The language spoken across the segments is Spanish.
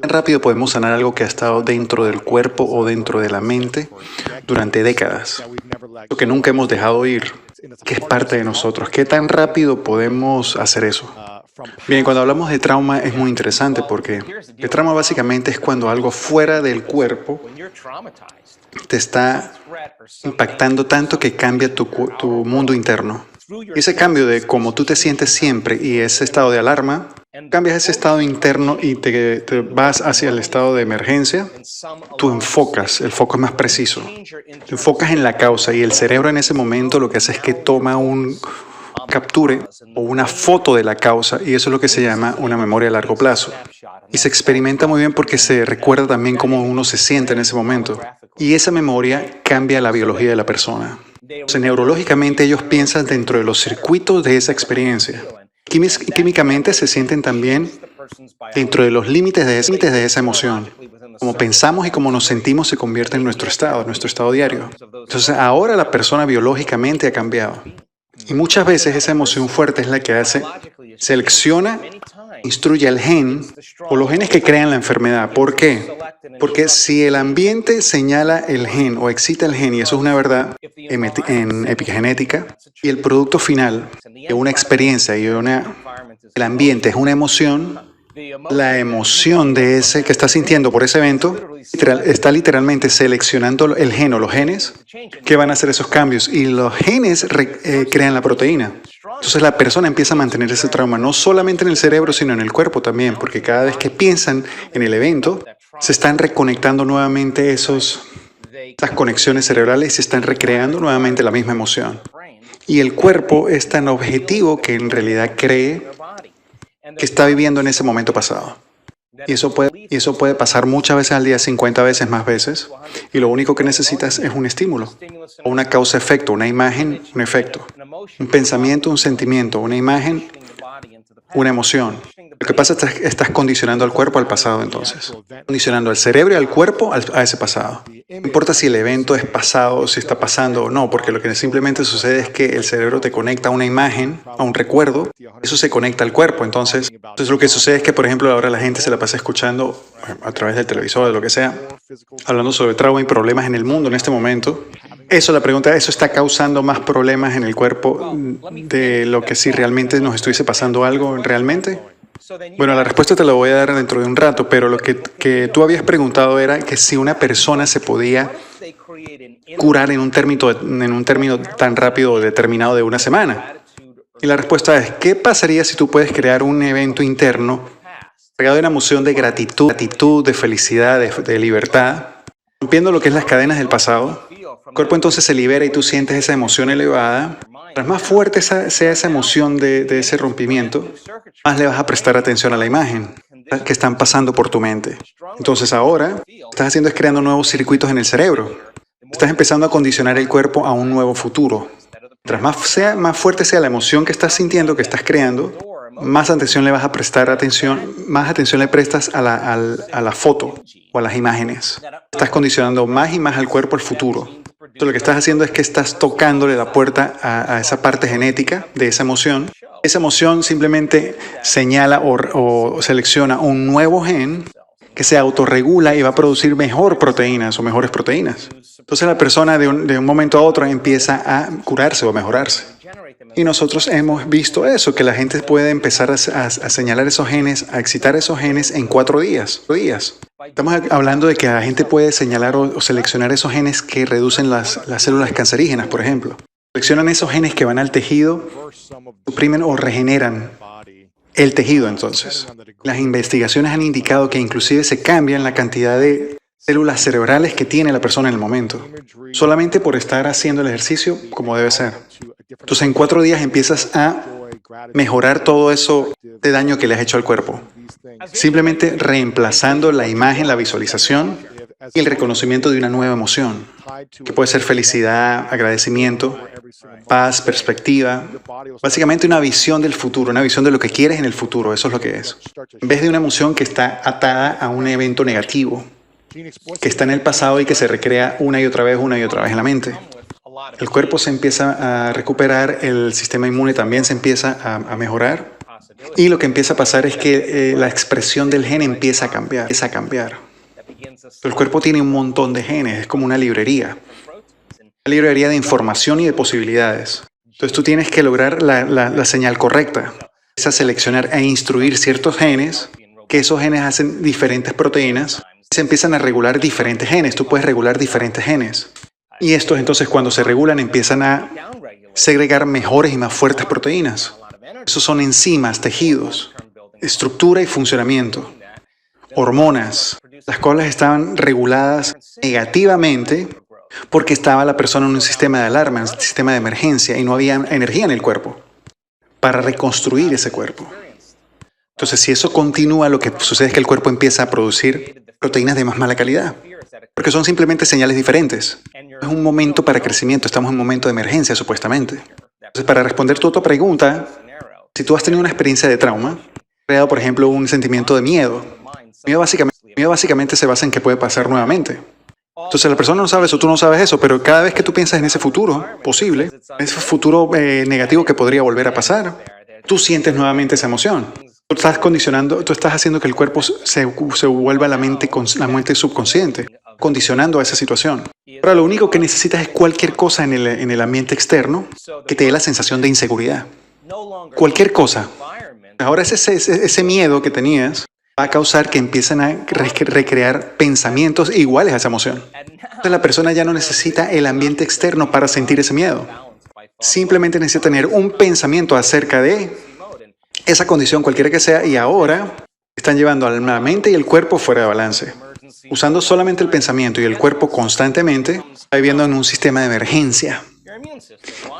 ¿Tan rápido podemos sanar algo que ha estado dentro del cuerpo o dentro de la mente durante décadas? Lo que nunca hemos dejado ir, que es parte de nosotros. ¿Qué tan rápido podemos hacer eso? Bien, cuando hablamos de trauma es muy interesante porque el trauma básicamente es cuando algo fuera del cuerpo te está impactando tanto que cambia tu mundo interno. Ese cambio de cómo tú te sientes siempre y ese estado de alarma, cambias ese estado interno y te vas hacia el estado de emergencia, tú enfocas, el foco es más preciso. Te enfocas en la causa y el cerebro en ese momento lo que hace es que toma un capture o una foto de la causa y eso es lo que se llama una memoria a largo plazo. Y se experimenta muy bien porque se recuerda también cómo uno se siente en ese momento. Y esa memoria cambia la biología de la persona. Entonces, neurológicamente ellos piensan dentro de los circuitos de esa experiencia. Químicamente se sienten también dentro de los límites de esa emoción. Como pensamos y como nos sentimos se convierte en nuestro estado diario. Entonces ahora la persona biológicamente ha cambiado. Y muchas veces esa emoción fuerte es la que selecciona, instruye al gen o los genes que crean la enfermedad. ¿Por qué? Porque si el ambiente señala el gen o excita el gen, y eso es una verdad en epigenética, y el producto final de una experiencia y el ambiente es una emoción, la emoción de ese que está sintiendo por ese evento está literalmente seleccionando el gen o los genes que van a hacer esos cambios y los genes crean la proteína. Entonces la persona empieza a mantener ese trauma no solamente en el cerebro sino en el cuerpo también, porque cada vez que piensan en el evento se están reconectando nuevamente esas conexiones cerebrales y se están recreando nuevamente la misma emoción. Y el cuerpo es tan objetivo que en realidad cree que está viviendo en ese momento pasado. Y eso puede pasar muchas veces al día, 50 veces más veces, y lo único que necesitas es un estímulo, o una causa-efecto, una imagen, un efecto, un pensamiento, un sentimiento, una imagen, una emoción. Lo que pasa es que estás condicionando al cuerpo al pasado entonces, condicionando al cerebro y al cuerpo a ese pasado. No importa si el evento es pasado o si está pasando o no, porque lo que simplemente sucede es que el cerebro te conecta a una imagen, a un recuerdo, eso se conecta al cuerpo. Entonces lo que sucede es que, por ejemplo, ahora la gente se la pasa escuchando a través del televisor, de lo que sea, hablando sobre trauma y problemas en el mundo en este momento. La pregunta es, ¿eso está causando más problemas en el cuerpo de lo que si realmente nos estuviese pasando algo realmente? Bueno, la respuesta te la voy a dar dentro de un rato, pero lo que tú habías preguntado era que si una persona se podía curar en un término tan rápido o determinado de una semana. Y la respuesta es, ¿qué pasaría si tú puedes crear un evento interno cargado de una emoción de gratitud, de felicidad, de libertad, rompiendo lo que es las cadenas del pasado? El cuerpo entonces se libera y tú sientes esa emoción elevada. Mientras más fuerte sea esa emoción de ese rompimiento, más le vas a prestar atención a la imagen que están pasando por tu mente. Entonces ahora, lo que estás haciendo es creando nuevos circuitos en el cerebro. Estás empezando a condicionar el cuerpo a un nuevo futuro. Mientras más fuerte sea la emoción que estás sintiendo, que estás creando, más atención le vas a prestar más atención le prestas a la foto o a las imágenes. Estás condicionando más y más al cuerpo al futuro. Entonces, lo que estás haciendo es que estás tocándole la puerta a esa parte genética de esa emoción. Esa emoción simplemente señala o selecciona un nuevo gen que se autorregula y va a producir mejores proteínas. Entonces la persona de un momento a otro empieza a curarse o a mejorarse. Y nosotros hemos visto eso, que la gente puede empezar a señalar esos genes, a excitar esos genes en 4 días. Estamos hablando de que la gente puede señalar o seleccionar esos genes que reducen las células cancerígenas, por ejemplo. Seleccionan esos genes que van al tejido, suprimen o regeneran el tejido entonces. Las investigaciones han indicado que inclusive se cambian la cantidad de células cerebrales que tiene la persona en el momento, solamente por estar haciendo el ejercicio como debe ser. Entonces en 4 días empiezas a mejorar todo eso de daño que le has hecho al cuerpo, simplemente reemplazando la imagen, la visualización y el reconocimiento de una nueva emoción, que puede ser felicidad, agradecimiento, paz, perspectiva, básicamente una visión del futuro, una visión de lo que quieres en el futuro, eso es lo que es. En vez de una emoción que está atada a un evento negativo, que está en el pasado y que se recrea una y otra vez en la mente. El cuerpo se empieza a recuperar, el sistema inmune también se empieza a mejorar Y lo que empieza a pasar es que la expresión del gen empieza a cambiar. El cuerpo tiene un montón de genes, es como una librería de información y de posibilidades. Entonces tú tienes que lograr la señal correcta. Es a seleccionar e instruir ciertos genes, que esos genes hacen diferentes proteínas, se empiezan a regular diferentes genes. Tú puedes regular diferentes genes. Y estos entonces cuando se regulan empiezan a segregar mejores y más fuertes proteínas. Esos son enzimas, tejidos, estructura y funcionamiento, hormonas, las cuales estaban reguladas negativamente porque estaba la persona en un sistema de alarma, en un sistema de emergencia y no había energía en el cuerpo para reconstruir ese cuerpo. Entonces, si eso continúa, lo que sucede es que el cuerpo empieza a producir proteínas de más mala calidad, porque son simplemente señales diferentes. Es un momento para crecimiento, estamos en un momento de emergencia, supuestamente. Entonces, para responder tu otra pregunta, si tú has tenido una experiencia de trauma, creado, por ejemplo, un sentimiento de miedo, miedo básicamente se basa en qué puede pasar nuevamente. Entonces la persona no sabe eso, tú no sabes eso, pero cada vez que tú piensas en ese futuro posible, ese futuro negativo que podría volver a pasar, tú sientes nuevamente esa emoción. Tú estás condicionando, tú estás haciendo que el cuerpo se vuelva la mente subconsciente, condicionando a esa situación. Ahora lo único que necesitas es cualquier cosa en el ambiente externo que te dé la sensación de inseguridad. Cualquier cosa. Ahora ese miedo que tenías va a causar que empiecen a recrear pensamientos iguales a esa emoción. Entonces la persona ya no necesita el ambiente externo para sentir ese miedo. Simplemente necesita tener un pensamiento acerca de esa condición, cualquiera que sea, y ahora están llevando a la mente y el cuerpo fuera de balance. Usando solamente el pensamiento y el cuerpo constantemente, está viviendo en un sistema de emergencia.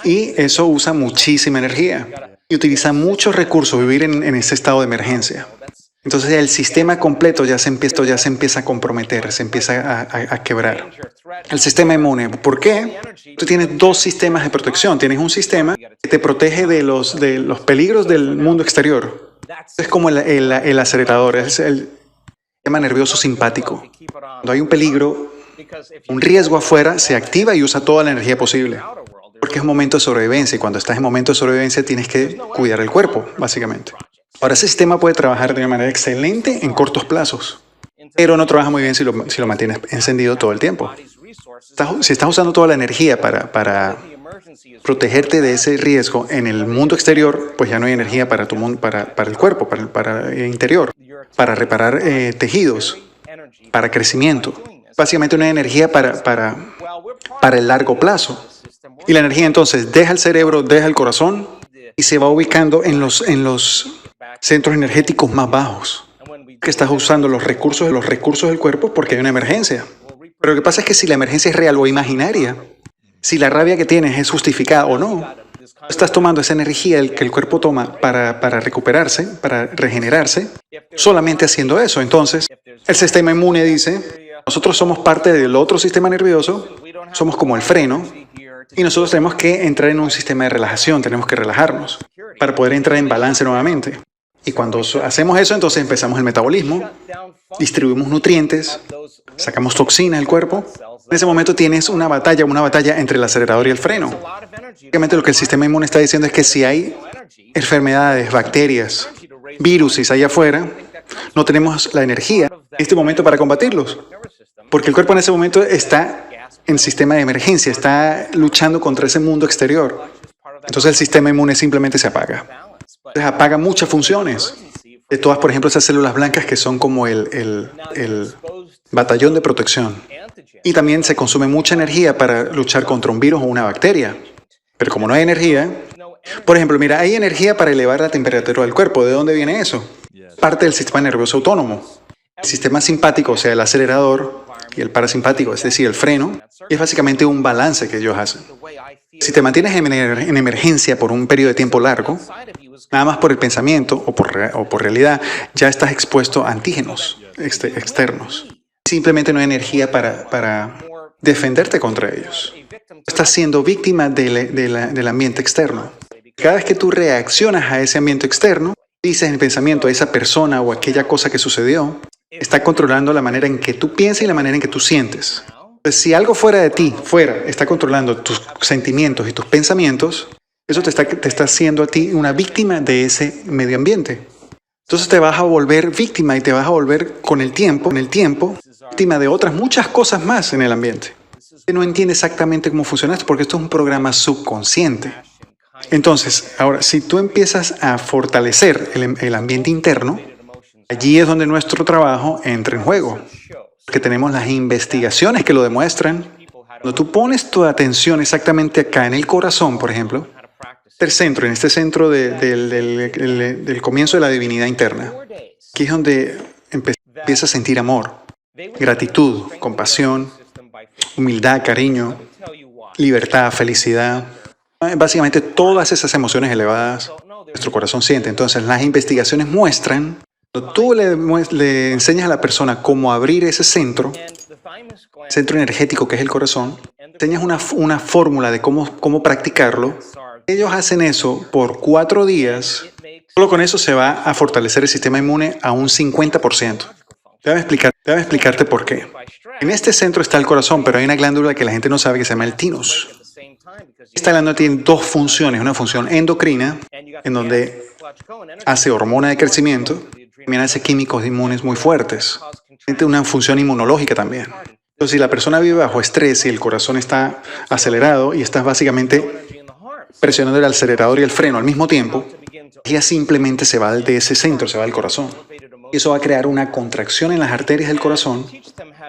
Y eso usa muchísima energía y utiliza muchos recursos vivir en ese estado de emergencia. Entonces el sistema completo ya se empieza a comprometer, se empieza a quebrar. El sistema inmune, ¿por qué? Tú tienes dos sistemas de protección. Tienes un sistema que te protege de los peligros del mundo exterior. Es como el acelerador, es el sistema nervioso simpático. Cuando hay un peligro, un riesgo afuera, se activa y usa toda la energía posible. Porque es un momento de sobrevivencia y cuando estás en momento de sobrevivencia tienes que cuidar el cuerpo, básicamente. Ahora, ese sistema puede trabajar de una manera excelente en cortos plazos, pero no trabaja muy bien si lo mantienes encendido todo el tiempo. Si estás usando toda la energía para protegerte de ese riesgo en el mundo exterior, pues ya no hay energía para tu mundo, para el cuerpo, para el interior, para reparar tejidos, para crecimiento. Básicamente no hay energía para el largo plazo. Y la energía entonces deja el cerebro, deja el corazón y se va ubicando en los centros energéticos más bajos, que estás usando los recursos del cuerpo porque hay una emergencia. Pero lo que pasa es que si la emergencia es real o imaginaria, si la rabia que tienes es justificada o no, estás tomando esa energía que el cuerpo toma para recuperarse, para regenerarse, solamente haciendo eso. Entonces, el sistema inmune dice, nosotros somos parte del otro sistema nervioso, somos como el freno, y nosotros tenemos que entrar en un sistema de relajación, tenemos que relajarnos para poder entrar en balance nuevamente. Y cuando hacemos eso, entonces empezamos el metabolismo, distribuimos nutrientes, sacamos toxinas del cuerpo. En ese momento tienes una batalla entre el acelerador y el freno. Básicamente lo que el sistema inmune está diciendo es que si hay enfermedades, bacterias, virus allá afuera, no tenemos la energía en este momento para combatirlos. Porque el cuerpo en ese momento está en sistema de emergencia, está luchando contra ese mundo exterior. Entonces el sistema inmune simplemente se apaga. Entonces apaga muchas funciones. De todas, por ejemplo, esas células blancas que son como el batallón de protección. Y también se consume mucha energía para luchar contra un virus o una bacteria. Pero como no hay energía, por ejemplo, mira, hay energía para elevar la temperatura del cuerpo. ¿De dónde viene eso? Parte del sistema nervioso autónomo. El sistema simpático, o sea, el acelerador, y el parasimpático, es decir, el freno, es básicamente un balance que ellos hacen. Si te mantienes en emergencia por un periodo de tiempo largo, nada más por el pensamiento o por realidad, ya estás expuesto a antígenos externos. Simplemente no hay energía para defenderte contra ellos. Estás siendo víctima del ambiente externo. Cada vez que tú reaccionas a ese ambiente externo, dices en el pensamiento a esa persona o aquella cosa que sucedió, está controlando la manera en que tú piensas y la manera en que tú sientes. Pues si algo fuera de ti, está controlando tus sentimientos y tus pensamientos, Eso te está haciendo a ti una víctima de ese medio ambiente. Entonces te vas a volver víctima y te vas a volver con el tiempo, víctima de otras muchas cosas más en el ambiente. No entiende exactamente cómo funciona esto porque esto es un programa subconsciente. Entonces, ahora, si tú empiezas a fortalecer el ambiente interno, allí es donde nuestro trabajo entra en juego. Que tenemos las investigaciones que lo demuestran. Cuando tú pones tu atención exactamente acá en el corazón, por ejemplo, en este centro del comienzo de la divinidad interna, aquí es donde empiezas a sentir amor, gratitud, compasión, humildad, cariño, libertad, felicidad. Básicamente todas esas emociones elevadas nuestro corazón siente. Entonces las investigaciones muestran, cuando tú le enseñas a la persona cómo abrir ese centro energético que es el corazón, enseñas una fórmula de cómo practicarlo. Ellos hacen eso por 4 días. Solo con eso se va a fortalecer el sistema inmune a un 50%. Déjame explicarte por qué. En este centro está el corazón, pero hay una glándula que la gente no sabe que se llama el tinus. Esta glándula tiene 2 funciones. Una función endocrina, en donde hace hormona de crecimiento, también hace químicos inmunes muy fuertes. Tiene una función inmunológica también. Entonces, si la persona vive bajo estrés y el corazón está acelerado y estás básicamente presionando el acelerador y el freno al mismo tiempo, ella simplemente se va de ese centro, se va al corazón. Y eso va a crear una contracción en las arterias del corazón.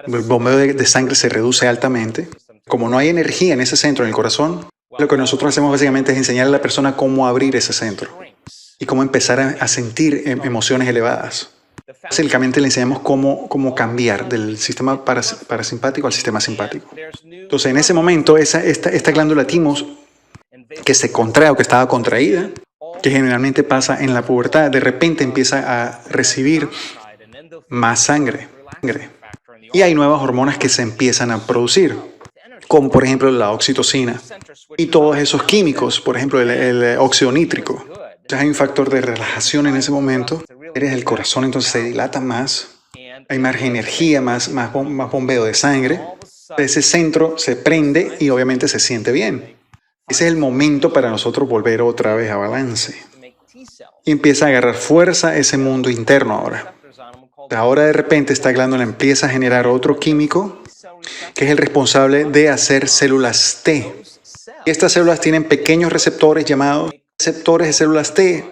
El bombeo de sangre se reduce altamente. Como no hay energía en ese centro, en el corazón, lo que nosotros hacemos básicamente es enseñar a la persona cómo abrir ese centro y cómo empezar a sentir emociones elevadas. Básicamente le enseñamos cómo cambiar del sistema parasimpático al sistema simpático. Entonces, en ese momento, esta glándula thymus que se contrae o que estaba contraída, que generalmente pasa en la pubertad, de repente empieza a recibir más sangre. Y hay nuevas hormonas que se empiezan a producir, como por ejemplo la oxitocina y todos esos químicos, por ejemplo el óxido nítrico. Entonces hay un factor de relajación en ese momento. El corazón entonces se dilata más, hay más energía, más bombeo de sangre. Ese centro se prende y obviamente se siente bien. Ese es el momento para nosotros volver otra vez a balance. Y empieza a agarrar fuerza ese mundo interno ahora. Ahora de repente esta glándula empieza a generar otro químico que es el responsable de hacer células T. Y estas células tienen pequeños receptores llamados receptores de células T.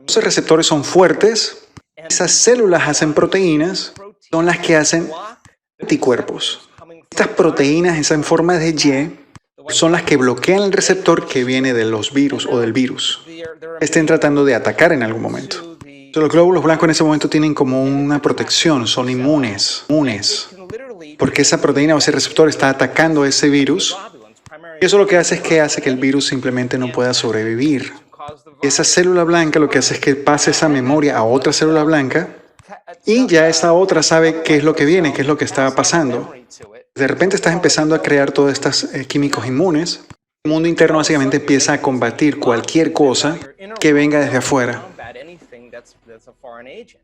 Esos receptores son fuertes. Esas células hacen proteínas, son las que hacen anticuerpos. Estas proteínas en forma de Y son las que bloquean el receptor que viene de los virus o del virus. Estén tratando de atacar en algún momento. Los glóbulos blancos en ese momento tienen como una protección, son inmunes, porque esa proteína o ese receptor está atacando ese virus. Y eso lo que hace es que el virus simplemente no pueda sobrevivir. Esa célula blanca lo que hace es que pase esa memoria a otra célula blanca y ya esa otra sabe qué es lo que viene, qué es lo que está pasando. De repente estás empezando a crear todos estos químicos inmunes. El mundo interno básicamente empieza a combatir cualquier cosa que venga desde afuera. That's a foreign agent.